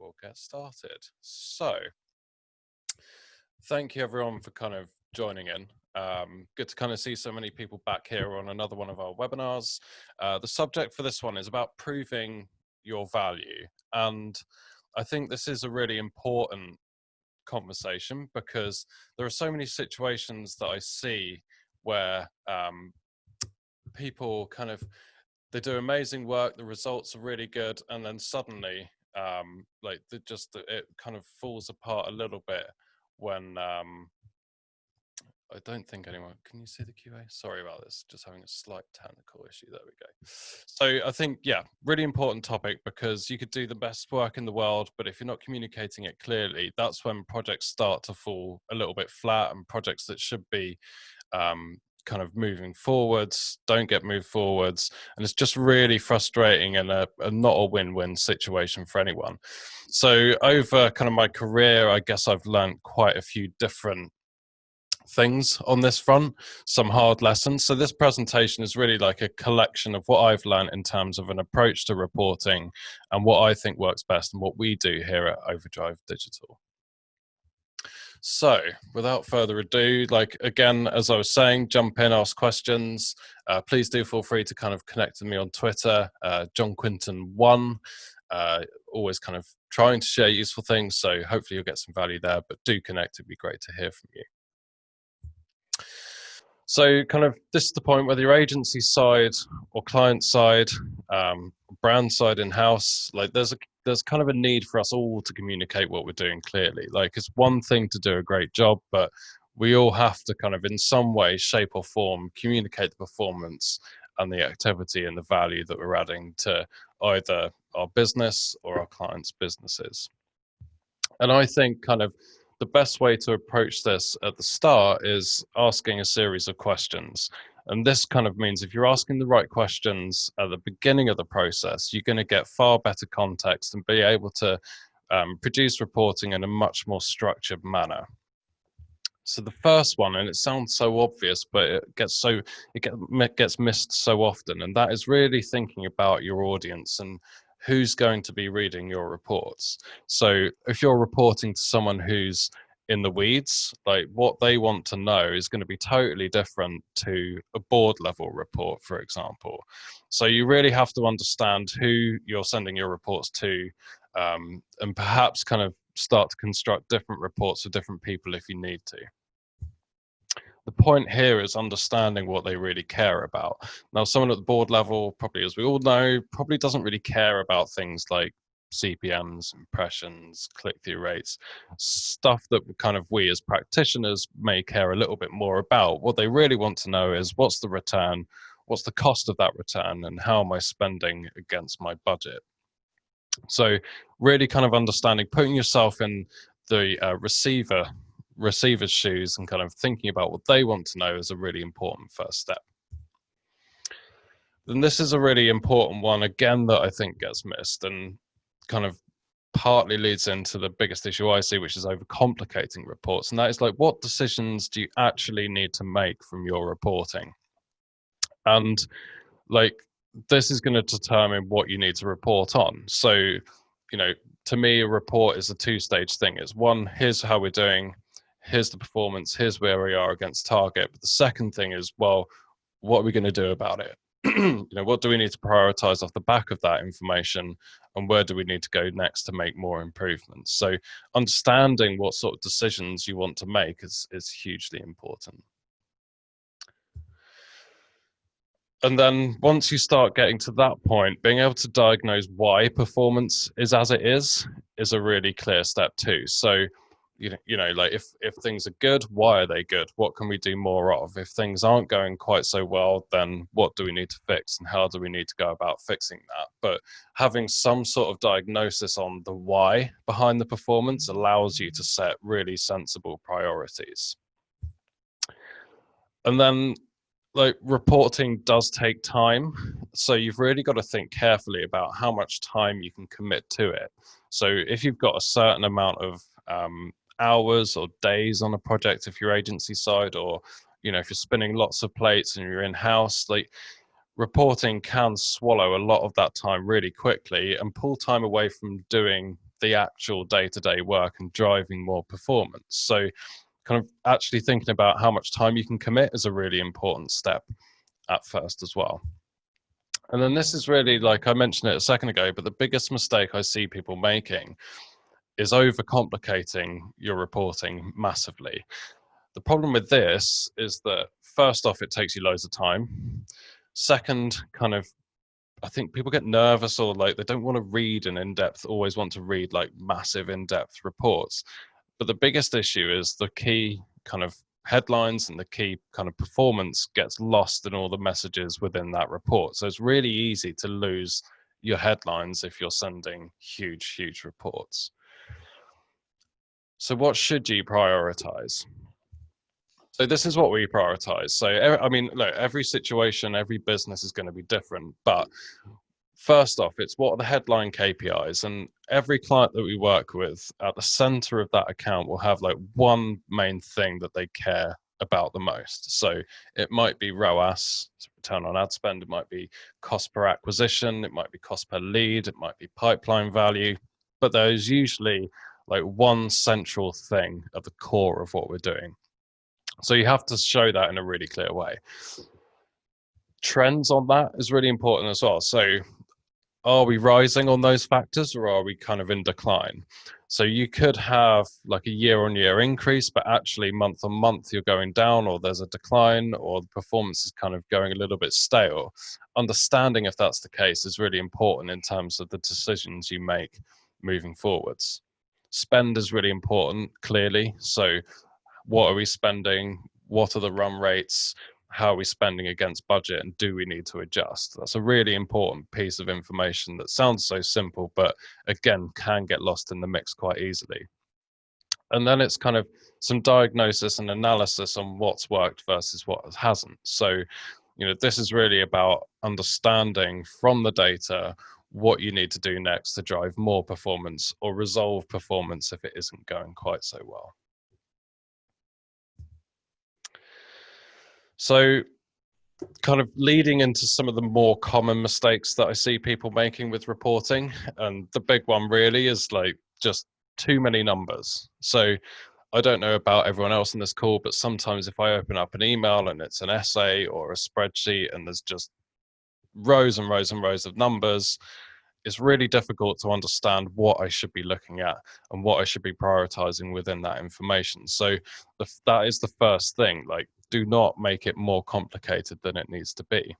we'll get started. So, thank you everyone for kind of joining in. Good to kind of see so many people back here on another one of our webinars. The subject for this one is about proving your value. And I think this is a really important conversation because there are so many situations that I see where people kind of, they do amazing work, the results are really good, and then suddenly it kind of falls apart a little bit when I don't think anyone can you see the QA? Sorry about this, just having a slight technical issue. There we go. So I think, yeah, really important topic, because you could do the best work in the world, but if you're not communicating it clearly, that's when projects start to fall a little bit flat, and projects that should be kind of moving forwards don't get moved forwards, and it's just really frustrating and not a win-win situation for anyone. So over kind of my career, I guess I've learned quite a few different things on this front, some hard lessons. So this presentation is really like a collection of what I've learned in terms of an approach to reporting and what I think works best and what we do here at Overdrive Digital. So without further ado, like again, as I was saying, jump in, ask questions. Please do feel free to kind of connect with me on Twitter, John Quinton 1, always kind of trying to share useful things. So hopefully you'll get some value there, but do connect. It'd be great to hear from you. So kind of this is the point, whether you're agency side or client side, brand side in-house, like there's kind of a need for us all to communicate what we're doing clearly. Like it's one thing to do a great job, but we all have to kind of in some way, shape or form, communicate the performance and the activity and the value that we're adding to either our business or our clients' businesses. And I think kind of the best way to approach this at the start is asking a series of questions. And this kind of means if you're asking the right questions at the beginning of the process, you're going to get far better context and be able to produce reporting in a much more structured manner. So the first one, and it sounds so obvious, but it gets missed so often, and that is really thinking about your audience and who's going to be reading your reports. So if you're reporting to someone who's in the weeds, like what they want to know is going to be totally different to a board level report, for example. So you really have to understand who you're sending your reports to, and perhaps kind of start to construct different reports for different people if you need to. The point here is understanding what they really care about. Now, someone at the board level, probably as we all know, probably doesn't really care about things like CPMs, impressions, click-through rates, stuff that kind of we as practitioners may care a little bit more about. What they really want to know is what's the return, what's the cost of that return, and how am I spending against my budget? So really kind of understanding, putting yourself in the receiver's shoes and kind of thinking about what they want to know is a really important first step. Then this is a really important one, again, that I think gets missed and kind of partly leads into the biggest issue I see, which is overcomplicating reports. And that is like, what decisions do you actually need to make from your reporting? And like, this is going to determine what you need to report on. So, you know, to me, a report is a two-stage thing. It's one, here's how we're doing, here's the performance, here's where we are against target. But the second thing is, well, what are we going to do about it? You know, what do we need to prioritize off the back of that information, and where do we need to go next to make more improvements? So understanding what sort of decisions you want to make is hugely important. And then once you start getting to that point, being able to diagnose why performance is as it is a really clear step too. So, you know, like if things are good, why are they good? What can we do more of? If things aren't going quite so well, then what do we need to fix and how do we need to go about fixing that? But having some sort of diagnosis on the why behind the performance allows you to set really sensible priorities. And then, like, reporting does take time, so you've really got to think carefully about how much time you can commit to it. So if you've got a certain amount of hours or days on a project, if you're agency side, or you know, if you're spinning lots of plates and you're in-house, like, reporting can swallow a lot of that time really quickly and pull time away from doing the actual day-to-day work and driving more performance. So kind of actually thinking about how much time you can commit is a really important step at first as well. And then this is really, like I mentioned it a second ago, but the biggest mistake I see people making is overcomplicating your reporting massively. The problem with this is that first off, it takes you loads of time. Second, kind of, I think people get nervous or like they don't want to read an in-depth, always want to read like massive in-depth reports. But the biggest issue is the key kind of headlines and the key kind of performance gets lost in all the messages within that report. So it's really easy to lose your headlines if you're sending huge reports. So what should you prioritize? So this is what we prioritize. So, I mean, look, every situation, every business is going to be different, but first off, it's what are the headline KPIs, and every client that we work with at the center of that account will have like one main thing that they care about the most. So it might be ROAS, return on ad spend, it might be cost per acquisition, it might be cost per lead, it might be pipeline value, but there's usually like one central thing at the core of what we're doing. So you have to show that in a really clear way. Trends on that is really important as well. So are we rising on those factors or are we kind of in decline? So you could have like a year-on-year increase, but actually month-on-month you're going down, or there's a decline, or the performance is kind of going a little bit stale. Understanding if that's the case is really important in terms of the decisions you make moving forwards. Spend is really important, clearly. So what are we spending? What are the run rates? How are we spending against budget, and do we need to adjust? That's a really important piece of information that sounds so simple, but again, can get lost in the mix quite easily. And then it's kind of some diagnosis and analysis on what's worked versus what hasn't. So, you know, this is really about understanding from the data what you need to do next to drive more performance or resolve performance if it isn't going quite so well. So kind of leading into some of the more common mistakes that I see people making with reporting. And the big one really is like just too many numbers. So I don't know about everyone else in this call, but sometimes if I open up an email and it's an essay or a spreadsheet and there's just rows and rows and rows of numbers, it's really difficult to understand what I should be looking at and what I should be prioritizing within that information. So that is the first thing, like do not make it more complicated than it needs to be.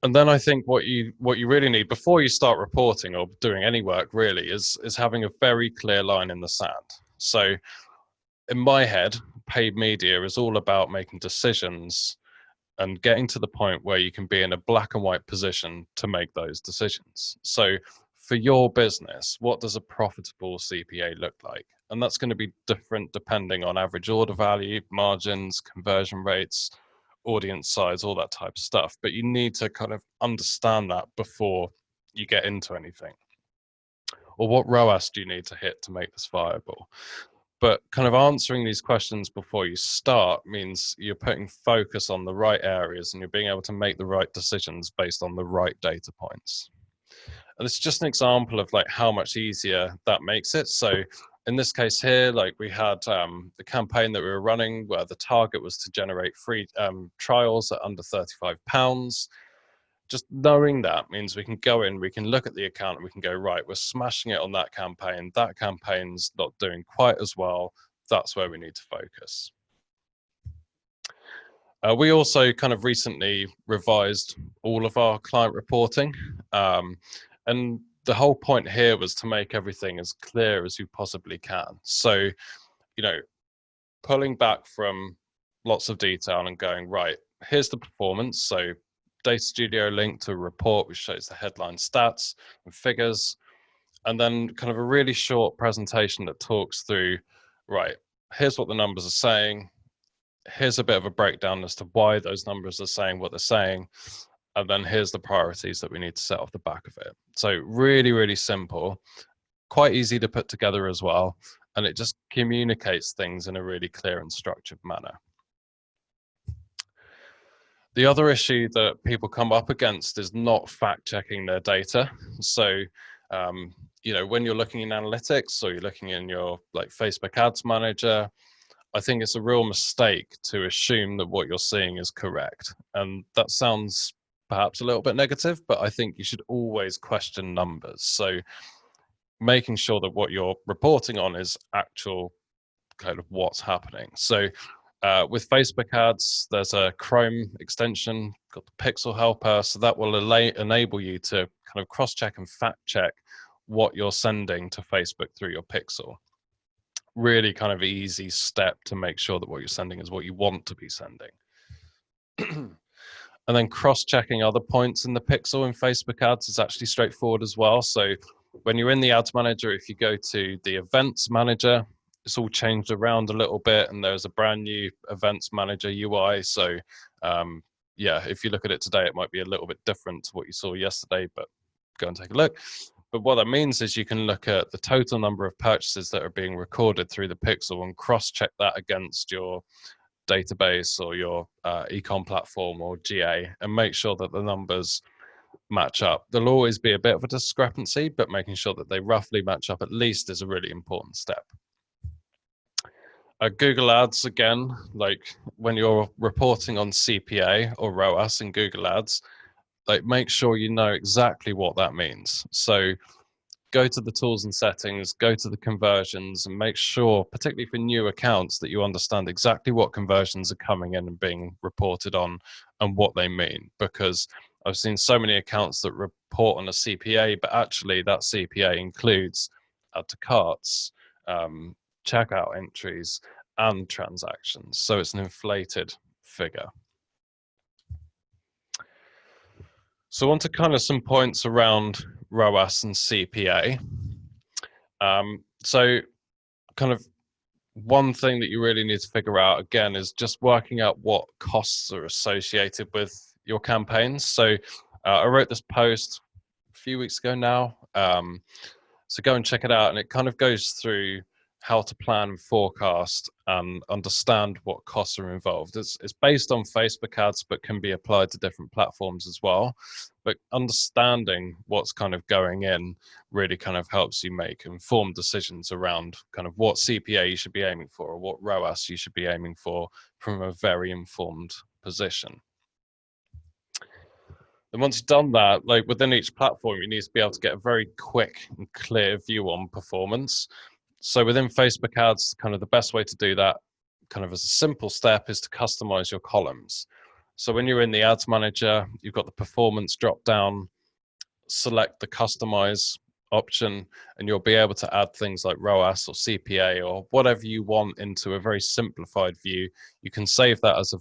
And then I think what you really need before you start reporting or doing any work really is having a very clear line in the sand. So in my head, paid media is all about making decisions and getting to the point where you can be in a black and white position to make those decisions. So for your business, what does a profitable CPA look like? And that's going to be different depending on average order value, margins, conversion rates, audience size, all that type of stuff. But you need to kind of understand that before you get into anything. Or what ROAS do you need to hit to make this viable? But kind of answering these questions before you start means you're putting focus on the right areas and you're being able to make the right decisions based on the right data points. And it's just an example of like how much easier that makes it. So in this case here, like we had the campaign that we were running where the target was to generate free trials at under £35. Just knowing that means we can go in, we can look at the account and we can go, right, we're smashing it on that campaign. That campaign's not doing quite as well. That's where we need to focus. We also kind of recently revised all of our client reporting. And the whole point here was to make everything as clear as you possibly can. So, you know, pulling back from lots of detail and going, right, here's the performance. So Data Studio link to a report which shows the headline stats and figures, and then kind of a really short presentation that talks through, right, here's what the numbers are saying, here's a bit of a breakdown as to why those numbers are saying what they're saying, and then here's the priorities that we need to set off the back of it. So really simple, quite easy to put together as well, and it just communicates things in a really clear and structured manner. The other issue that people come up against is not fact checking their data. So you know, when you're looking in analytics or you're looking in your like Facebook ads manager, I think it's a real mistake to assume that what you're seeing is correct. And that sounds perhaps a little bit negative, but I think you should always question numbers. So making sure that what you're reporting on is actual kind of what's happening. So with Facebook ads, there's a Chrome extension called the Pixel Helper. So that will enable you to kind of cross-check and fact-check what you're sending to Facebook through your Pixel. Really kind of easy step to make sure that what you're sending is what you want to be sending. And then cross-checking other points in the Pixel in Facebook ads is actually straightforward as well. So when you're in the ads manager, if you go to the events manager, it's all changed around a little bit, and there's a brand new events manager UI. So yeah, if you look at it today, it might be a little bit different to what you saw yesterday, but go and take a look. But what that means is you can look at the total number of purchases that are being recorded through the Pixel and cross-check that against your database or your ecom platform or GA and make sure that the numbers match up. There'll always be a bit of a discrepancy, but making sure that they roughly match up at least is a really important step. Google Ads, again, like when you're reporting on CPA or ROAS in Google Ads, like make sure you know exactly what that means. So go to the tools and settings, go to the conversions, and make sure, particularly for new accounts, that you understand exactly what conversions are coming in and being reported on and what they mean. Because I've seen so many accounts that report on a CPA, but actually that CPA includes add to carts, checkout entries, and transactions. So it's an inflated figure. So on to kind of some points around ROAS and CPA. So kind of one thing that you really need to figure out, again, is just working out what costs are associated with your campaigns. So I wrote this post a few weeks ago now. So go and check it out. And it kind of goes through how to plan, forecast, and understand what costs are involved. It's based on Facebook ads, but can be applied to different platforms as well. But understanding what's kind of going in really kind of helps you make informed decisions around kind of what CPA you should be aiming for or what ROAS you should be aiming for from a very informed position. And once you've done that, like within each platform, you need to be able to get a very quick and clear view on performance. So within Facebook ads, kind of the best way to do that, kind of as a simple step, is to customize your columns. So when you're in the ads manager, you've got the performance drop down, select the customize option, and you'll be able to add things like ROAS or CPA or whatever you want into a very simplified view. You can save that as a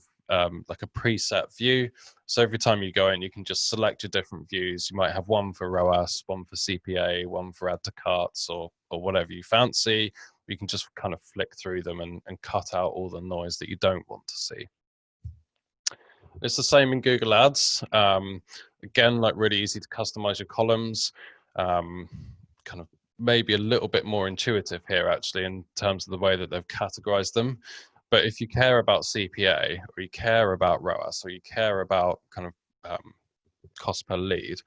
like a preset view. So every time you go in, you can just select your different views. You might have one for ROAS, one for CPA, one for add to carts, or whatever you fancy. You can just kind of flick through them and cut out all the noise that you don't want to see. It's the same in Google Ads. Again, like really easy to customize your columns. Kind of maybe a little bit more intuitive here actually in terms of the way that they've categorized them. But if you care about CPA or you care about ROAS or you care about kind of cost per lead,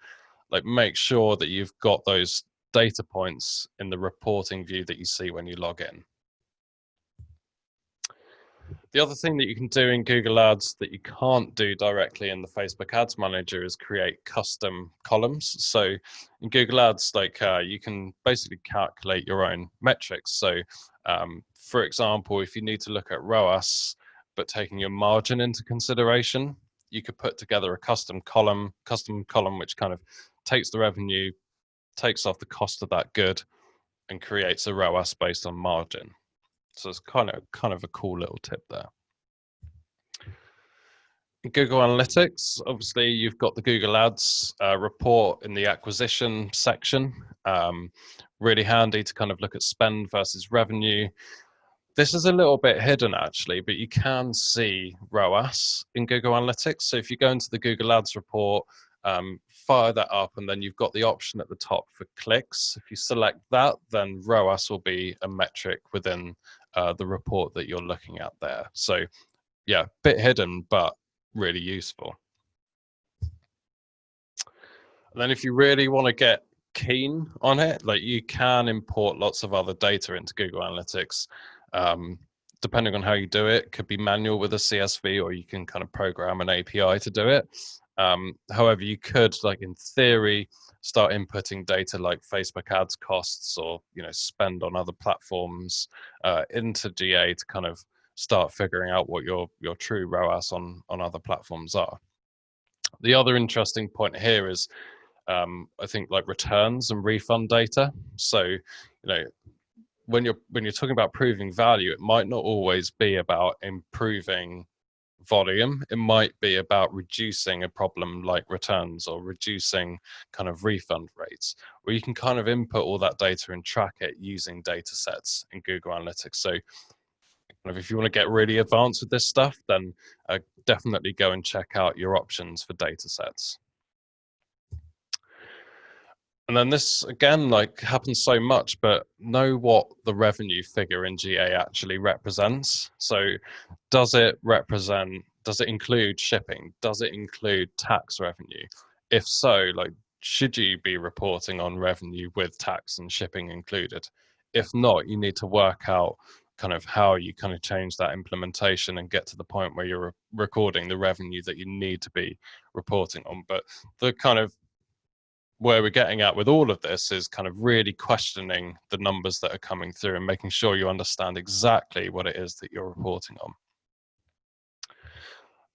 like make sure that you've got those data points in the reporting view that you see when you log in. The other thing that you can do in Google Ads that you can't do directly in the Facebook Ads Manager is create custom columns. So in Google Ads, like you can basically calculate your own metrics. So for example, if you need to look at ROAS, but taking your margin into consideration, you could put together a custom column which kind of takes the revenue, takes off the cost of that good, and creates a ROAS based on margin. So it's kind of a cool little tip there. In Google Analytics, obviously you've got the Google Ads report in the acquisition section. Really handy to kind of look at spend versus revenue. This is a little bit hidden actually, but you can see ROAS in Google Analytics. So if you go into the Google Ads report, fire that up, and then you've got the option at the top for clicks. If you select that, then ROAS will be a metric within the report that you're looking at there. So yeah, bit hidden, but really useful. And then if you really want to get keen on it. Like, you can import lots of other data into Google Analytics. Depending on how you do it, could be manual with a CSV, or you can kind of program an API to do it. However, you could, like, in theory, start inputting data like Facebook ads costs, or spend on other platforms into GA to kind of start figuring out what your true ROAS on other platforms are. The other interesting point here is, I think, like returns and refund data. So, when you're talking about proving value, it might not always be about improving volume. It might be about reducing a problem like returns, or reducing kind of refund rates, where you can kind of input all that data and track it using data sets in Google Analytics. So if you want to get really advanced with this stuff, then definitely go and check out your options for data sets. And then this, again, like, happens so much, but know what the revenue figure in GA actually represents. So does it include shipping? Does it include tax revenue? If so, like, should you be reporting on revenue with tax and shipping included? If not, you need to work out kind of how you kind of change that implementation and get to the point where you're recording the revenue that you need to be reporting on. But the kind of where we're getting at with all of this is kind of really questioning the numbers that are coming through and making sure you understand exactly what it is that you're reporting on.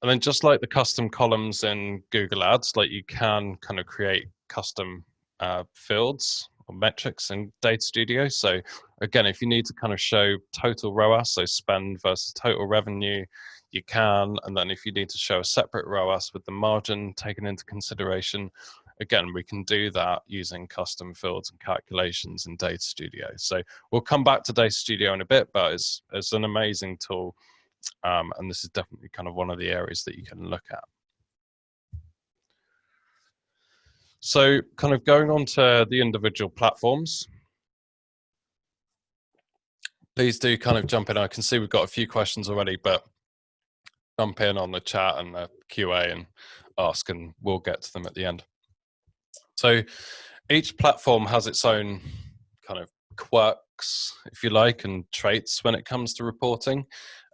And then, just like the custom columns in Google Ads, like, you can kind of create custom fields or metrics in Data Studio. So again, if you need to kind of show total ROAS, so spend versus total revenue, you can. And then if you need to show a separate ROAS with the margin taken into consideration, again, we can do that using custom fields and calculations in Data Studio. So we'll come back to Data Studio in a bit, but it's an amazing tool. And this is definitely kind of one of the areas that you can look at. So kind of going on to the individual platforms, please do kind of jump in. I can see we've got a few questions already, but jump in on the chat and the QA and ask, and we'll get to them at the end. So each platform has its own kind of quirks, if you like, and traits when it comes to reporting.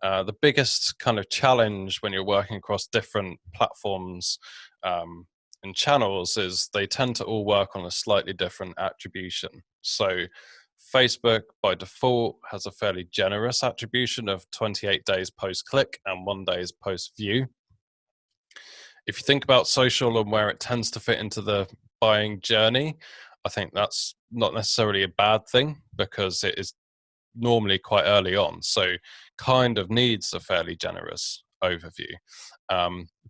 The biggest kind of challenge when you're working across different platforms and channels is they tend to all work on a slightly different attribution. So Facebook by default has a fairly generous attribution of 28 days post-click and 1 day post-view. If you think about social and where it tends to fit into the buying journey, I think that's not necessarily a bad thing, because it is normally quite early on, so kind of needs a fairly generous overview.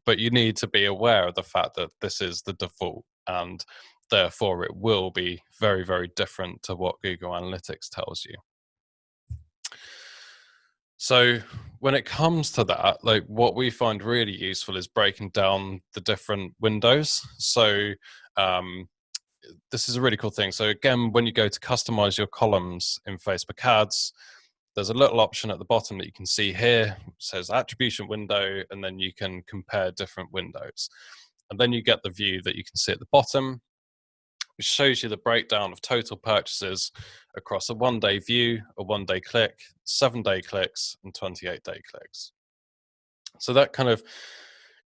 But you need to be aware of the fact that this is the default, and therefore it will be very, very different to what Google Analytics tells you. So when it comes to that, like, what we find really useful is breaking down the different windows. So this is a really cool thing. So again, when you go to customize your columns in Facebook ads, there's a little option at the bottom that you can see here. It says attribution window, and then you can compare different windows. And then you get the view that you can see at the bottom, which shows you the breakdown of total purchases across a 1 day view, a 1 day click, 7 day clicks, and 28 day clicks. So that kind of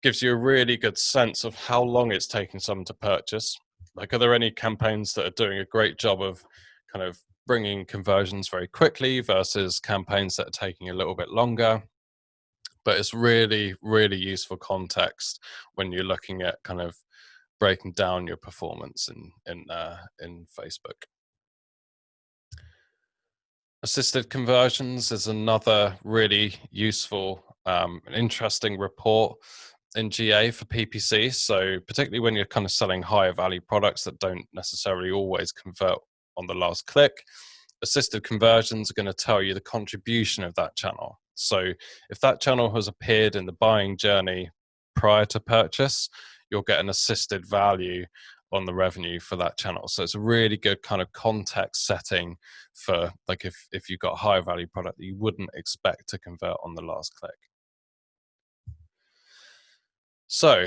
gives you a really good sense of how long it's taking someone to purchase. Like, are there any campaigns that are doing a great job of kind of bringing conversions very quickly versus campaigns that are taking a little bit longer? But it's really, really useful context when you're looking at kind of breaking down your performance in Facebook. Assisted conversions is another really useful and interesting report in GA for PPC. So particularly when you're kind of selling higher value products that don't necessarily always convert on the last click, assisted conversions are going to tell you the contribution of that channel. So if that channel has appeared in the buying journey prior to purchase, you'll get an assisted value on the revenue for that channel. So it's a really good kind of context setting for, like, if you've got a higher value product that you wouldn't expect to convert on the last click. So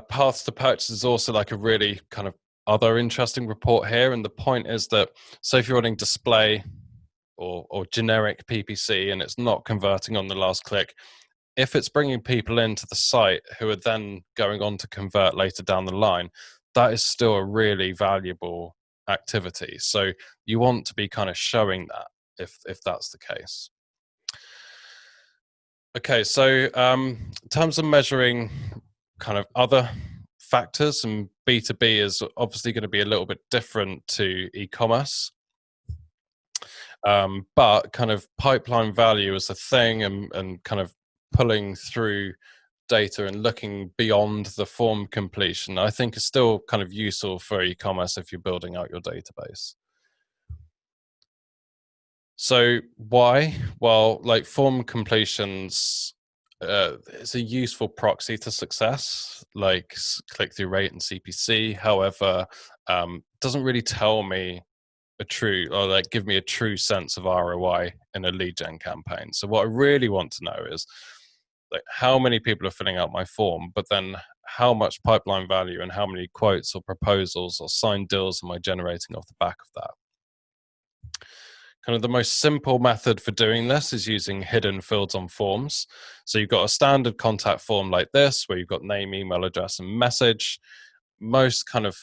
path to purchase is also like a really kind of other interesting report here. And the point is that, so if you're running display or generic PPC and it's not converting on the last click, if it's bringing people into the site who are then going on to convert later down the line, that is still a really valuable activity. So you want to be kind of showing that if that's the case. Okay, so in terms of measuring kind of other factors, and B2B is obviously going to be a little bit different to e-commerce. But kind of pipeline value is a thing, and kind of pulling through data and looking beyond the form completion, I think is still kind of useful for e-commerce if you're building out your database. So why? Well, like form completions, it's a useful proxy to success, like click-through rate and CPC. However, doesn't really tell me a true, or like give me a true sense of ROI in a lead gen campaign. So what I really want to know is like how many people are filling out my form, but then how much pipeline value and how many quotes or proposals or signed deals am I generating off the back of that? Kind of the most simple method for doing this is using hidden fields on forms. So you've got a standard contact form like this, where you've got name, email address, and message. Most kind of,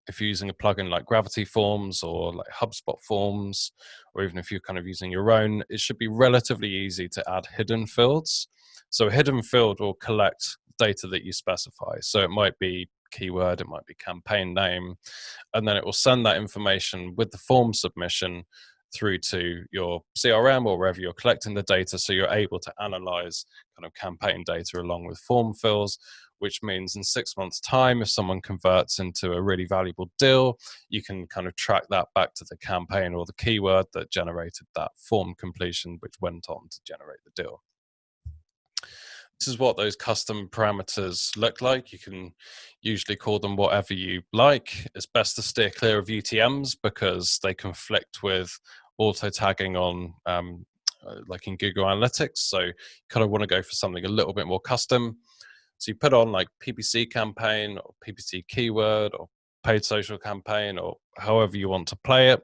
if you're using a plugin like Gravity Forms or like HubSpot Forms, or even if you're kind of using your own, it should be relatively easy to add hidden fields. So a hidden field will collect data that you specify. So it might be keyword, it might be campaign name, and then it will send that information with the form submission through to your CRM or wherever you're collecting the data, so you're able to analyze kind of campaign data along with form fills, which means in 6 months' time, if someone converts into a really valuable deal, you can kind of track that back to the campaign or the keyword that generated that form completion, which went on to generate the deal. This is what those custom parameters look like. You can usually call them whatever you like. It's best to steer clear of UTMs because they conflict with auto tagging on like in Google Analytics. So you kind of want to go for something a little bit more custom. So you put on like PPC campaign or PPC keyword or paid social campaign or however you want to play it.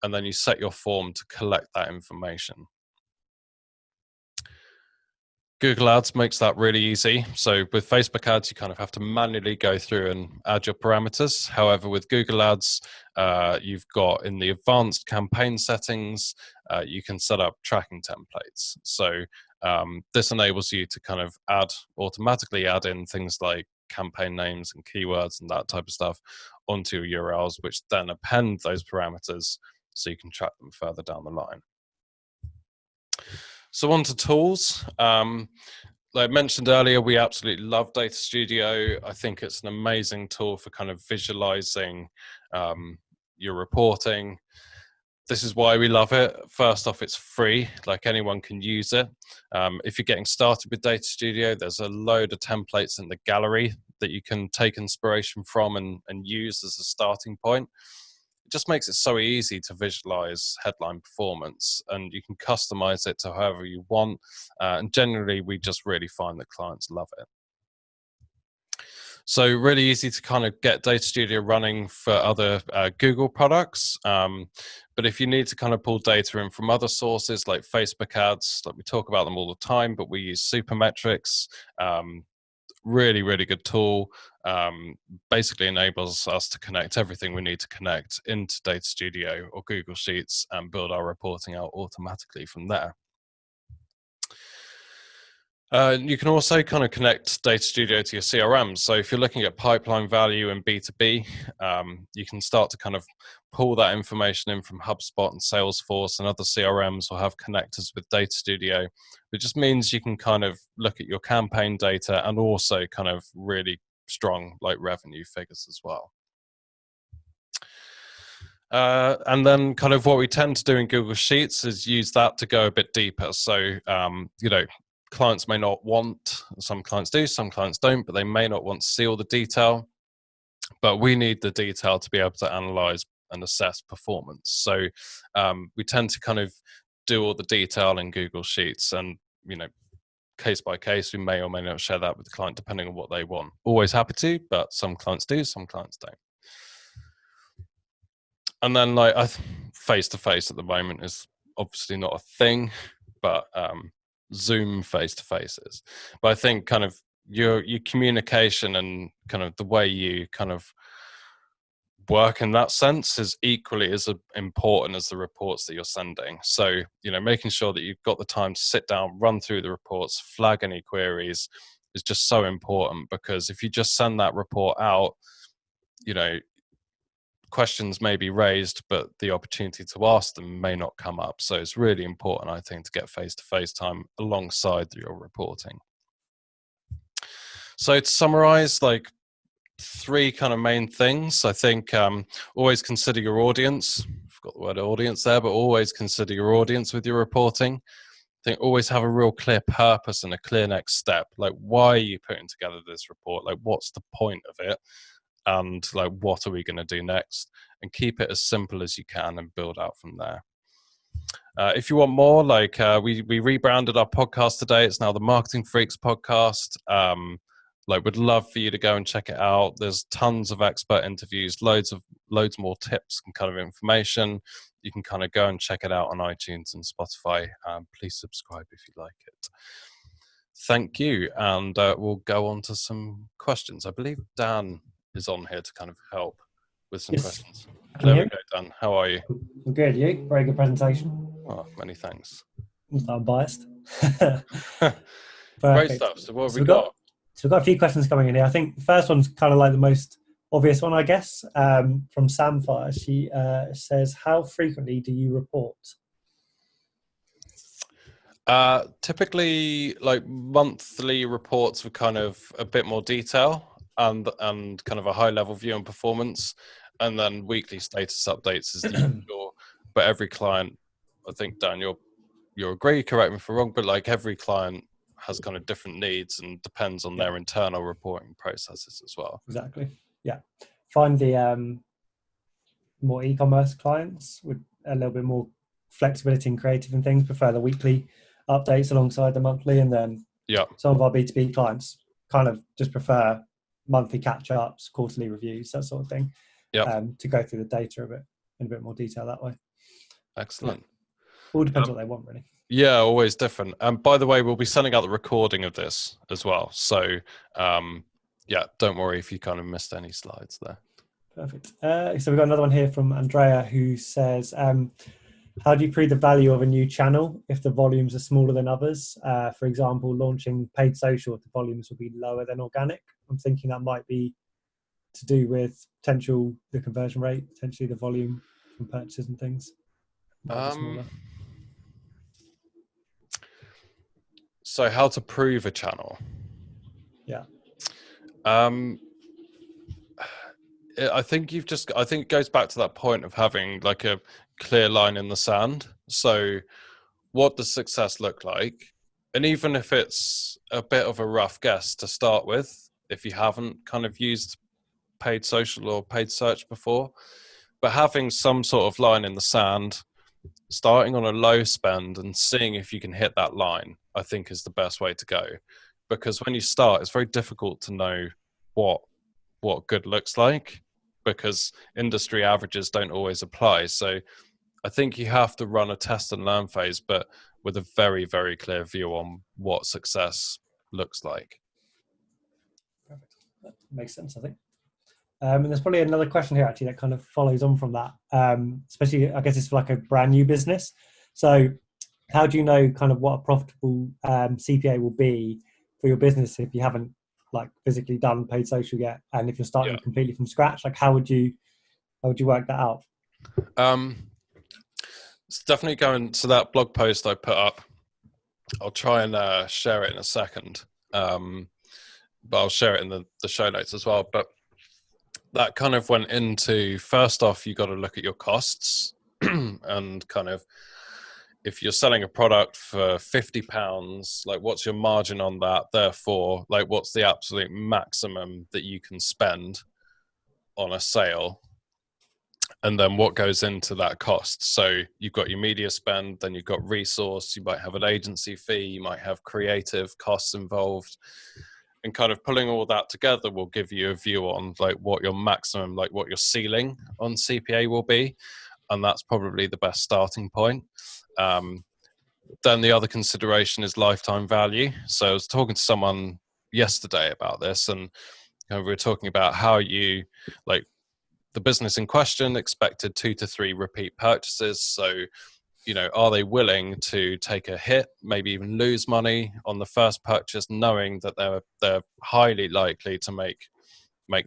And then you set your form to collect that information. Google Ads makes that really easy. So with Facebook ads, you kind of have to manually go through and add your parameters. However, with Google Ads, you've got in the advanced campaign settings, you can set up tracking templates. So this enables you to kind of automatically add in things like campaign names and keywords and that type of stuff onto your URLs, which then append those parameters so you can track them further down the line. So on to tools. Like I mentioned earlier, we absolutely love Data Studio. I think it's an amazing tool for kind of visualizing your reporting. This is why we love it. First off, it's free, like anyone can use it. If you're getting started with Data Studio, there's a load of templates in the gallery that you can take inspiration from and use as a starting point. It just makes it so easy to visualize headline performance, and you can customize it to however you want. And generally, we just really find that clients love it. So really easy to kind of get Data Studio running for other Google products. But if you need to kind of pull data in from other sources like Facebook ads, like we talk about them all the time, but we use Supermetrics. Really, really good tool. Basically enables us to connect everything we need to connect into Data Studio or Google Sheets and build our reporting out automatically from there. You can also kind of connect Data Studio to your CRM. So if you're looking at pipeline value in B2B, you can start to kind of pull that information in from HubSpot and Salesforce, and other CRMs will have connectors with Data Studio. It just means you can kind of look at your campaign data and also kind of really strong like revenue figures as well. And then kind of what we tend to do in Google Sheets is use that to go a bit deeper. So, you know, clients may not want, some clients do, some clients don't, but they may not want to see all the detail. But we need the detail to be able to analyze and assess performance. So we tend to kind of do all the detail in Google Sheets, and, you know, case by case, we may or may not share that with the client depending on what they want. Always happy to, but some clients do, some clients don't. And then like face to face at the moment is obviously not a thing, but Zoom face to face is. But I think kind of your communication and kind of the way you kind of work in that sense is equally as important as the reports that you're sending. So, you know, making sure that you've got the time to sit down, run through the reports, flag any queries is just so important, because if you just send that report out, you know, questions may be raised, but the opportunity to ask them may not come up. So it's really important, I think, to get face-to-face time alongside your reporting. So to summarize, like, 3 kind of main things. I think always consider your audience. I forgot the word audience there, but always consider your audience with your reporting. I think always have a real clear purpose and a clear next step. Like, why are you putting together this report? Like, what's the point of it? And like, what are we going to do next? And keep it as simple as you can and build out from there. If you want more, like we rebranded our podcast today. It's now the Marketing Freaks podcast. Like, would love for you to go and check it out. There's tons of expert interviews, loads more tips and kind of information. You can kind of go and check it out on iTunes and Spotify. Please subscribe if you like it. Thank you. And we'll go on to some questions. I believe Dan is on here to kind of help with some questions. There we go, Dan. How are you? I'm good. You? Very good presentation. Oh, many thanks. I'm biased. Great stuff. So what have we got? So we've got a few questions coming in here. I think the first one's kind of like the most obvious one, I guess, from Samfire. She says, how frequently do you report? Typically, like, monthly reports with kind of a bit more detail and kind of a high level view on performance, and then weekly status updates is the usual. But every client, I think, Dan, you'll agree, correct me if I'm wrong, but like, every client has kind of different needs and depends on their internal reporting processes as well. Exactly. Yeah. Find the more e-commerce clients with a little bit more flexibility and creative and things prefer the weekly updates alongside the monthly, and then some of our B2B clients kind of just prefer monthly catch-ups, quarterly reviews, that sort of thing, to go through the data a bit in a bit more detail that way. Excellent. All depends what they want, really. Yeah, always different. And by the way, we'll be sending out the recording of this as well. So don't worry if you kind of missed any slides there. Perfect. So we've got another one here from Andrea, who says, how do you prove the value of a new channel if the volumes are smaller than others? For example, launching paid social, the volumes will be lower than organic. I'm thinking that might be to do with the conversion rate, potentially the volume from purchases and things. So how to prove a channel? Yeah. I think it goes back to that point of having like a clear line in the sand. So what does success look like? And even if it's a bit of a rough guess to start with, if you haven't kind of used paid social or paid search before, but having some sort of line in the sand, starting on a low spend and seeing if you can hit that line, I think is the best way to go. Because when you start, it's very difficult to know what good looks like, because industry averages don't always apply. So I think you have to run a test and learn phase, but with a very, very clear view on what success looks like. Perfect. That makes sense, I think. And there's probably another question here actually that kind of follows on from that, especially I guess it's for like a brand new business. So how do you know kind of what a profitable CPA will be for your business if you haven't like physically done paid social yet, and if you're starting completely from scratch? Like, how would you work that out? It's definitely going to that blog post I put up. I'll try and share it in a second, but I'll share it in the show notes as well. But that kind of went into, first off, you got to look at your costs and kind of, if you're selling a product for £50, like, what's your margin on that? Therefore, like, what's the absolute maximum that you can spend on a sale? And then what goes into that cost? So you've got your media spend, then you've got resource, you might have an agency fee, you might have creative costs involved. and kind of pulling all that together will give you a view on like what your maximum, like what your ceiling on CPA will be, and that's probably the best starting point. Then the other consideration is lifetime value. So I was talking to someone yesterday about this, and we were talking about how you, like, the business in question expected 2 to 3 repeat purchases. So, are they willing to take a hit, maybe even lose money on the first purchase, knowing that they're highly likely to make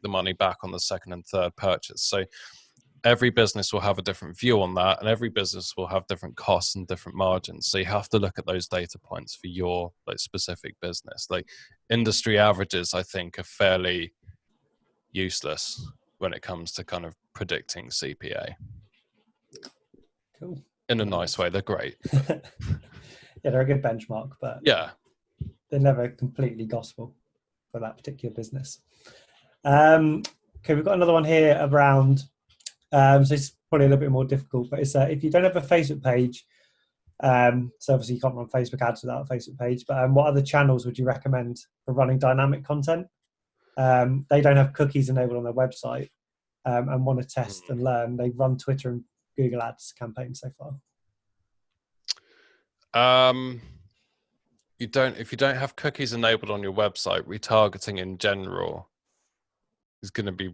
the money back on the second and third purchase? So every business will have a different view on that, and every business will have different costs and different margins. So you have to look at those data points for your like specific business. Like industry averages, I think, are fairly useless when it comes to kind of predicting CPA. Cool. In a nice way, they're great. Yeah, they're a good benchmark, but Yeah, they're never completely gospel for that particular business. Okay, we've got another one here around. So it's probably a little bit more difficult, but it's if you don't have a Facebook page, so obviously you can't run Facebook ads without a Facebook page, but what other channels would you recommend for running dynamic content? They don't have cookies enabled on their website, and want to test and learn. They run Twitter and Google Ads campaigns so far. If you don't have cookies enabled on your website, retargeting in general is going to be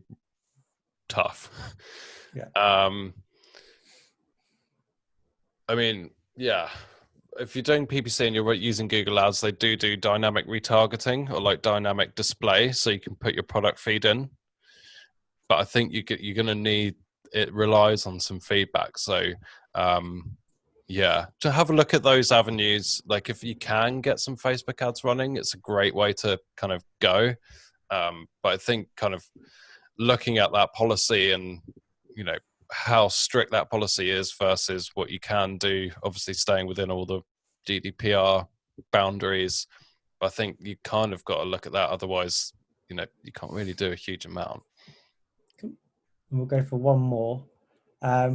tough. Yeah. I mean, yeah. If you're doing PPC and you're using Google Ads, they do dynamic retargeting or like dynamic display, so you can put your product feed in. But I think you're going to need, it relies on some feedback. So, yeah, to have a look at those avenues. Like if you can get some Facebook ads running, it's a great way to kind of go. But I think kind of looking at that policy and, how strict that policy is versus what you can do, obviously staying within all the GDPR boundaries. But I think you kind of got to look at that. Otherwise, you can't really do a huge amount. Cool. And we'll go for one more.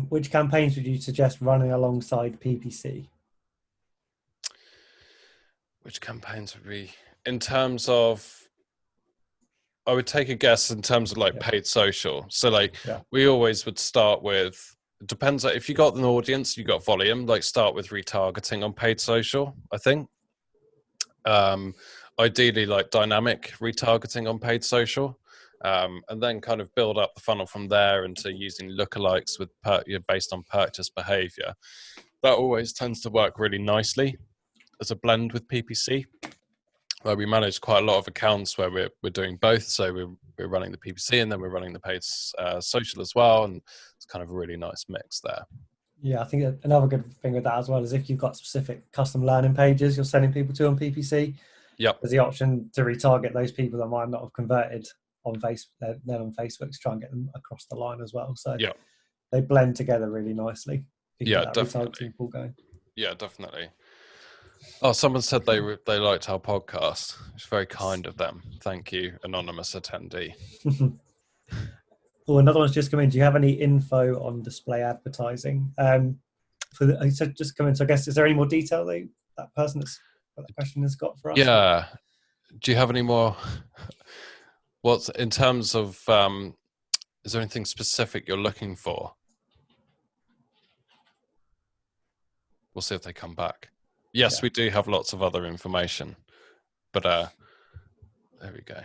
Which campaigns would you suggest running alongside PPC? Which campaigns would be, in terms of, I would take a guess in terms of like paid social. So like we always would start with, it depends, if you got an audience, you got volume, like start with retargeting on paid social, I think. Ideally like dynamic retargeting on paid social. And then kind of build up the funnel from there into using lookalikes with based on purchase behavior. That always tends to work really nicely as a blend with PPC. Where we manage quite a lot of accounts where we're doing both. So we're running the PPC and then we're running the paid social as well, and it's kind of a really nice mix there. Yeah, I think another good thing with that as well is if you've got specific custom learning pages you're sending people to on PPC. Yep. There's the option to retarget those people that might not have converted on Facebook, then on Facebook, to try and get them across the line as well. So they blend together really nicely. Yeah, definitely. Going. Yeah, definitely. Oh, someone said they liked our podcast. It's very kind of them. Thank you, anonymous attendee. Oh, another one's just come in. Do you have any info on display advertising? Just come in. So I guess, is there any more detail that person that question has got for us? Yeah. Do you have any more? What's in terms of? Is there anything specific you're looking for? We'll see if they come back. Yes, we do have lots of other information, but there we go.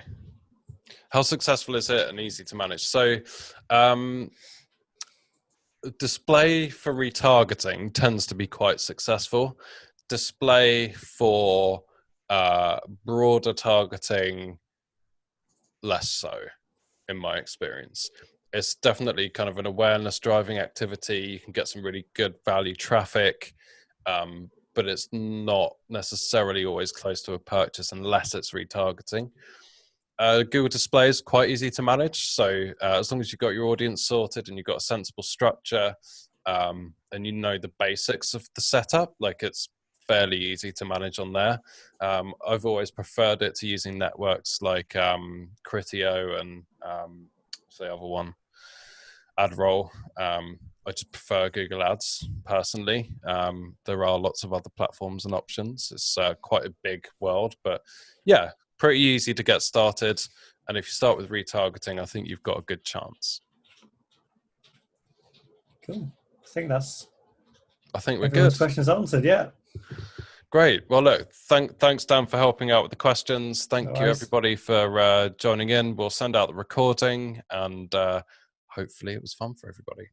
How successful is it and easy to manage? So display for retargeting tends to be quite successful. Display for broader targeting, less so, in my experience. It's definitely kind of an awareness driving activity. You can get some really good value traffic, but it's not necessarily always close to a purchase unless it's retargeting. Google Display is quite easy to manage. So as long as you've got your audience sorted and you've got a sensible structure, and you know the basics of the setup, like it's fairly easy to manage on there. I've always preferred it to using networks like Criteo and what's the other one? AdRoll. I just prefer Google Ads personally. There are lots of other platforms and options. It's quite a big world, but yeah, pretty easy to get started. And if you start with retargeting, I think you've got a good chance. Cool. I think we're everyone's good. questions answered. Yeah. Great. Well, look, thanks, Dan, for helping out with the questions. Thank No you, worries. everybody, for joining in. We'll send out the recording, and hopefully it was fun for everybody.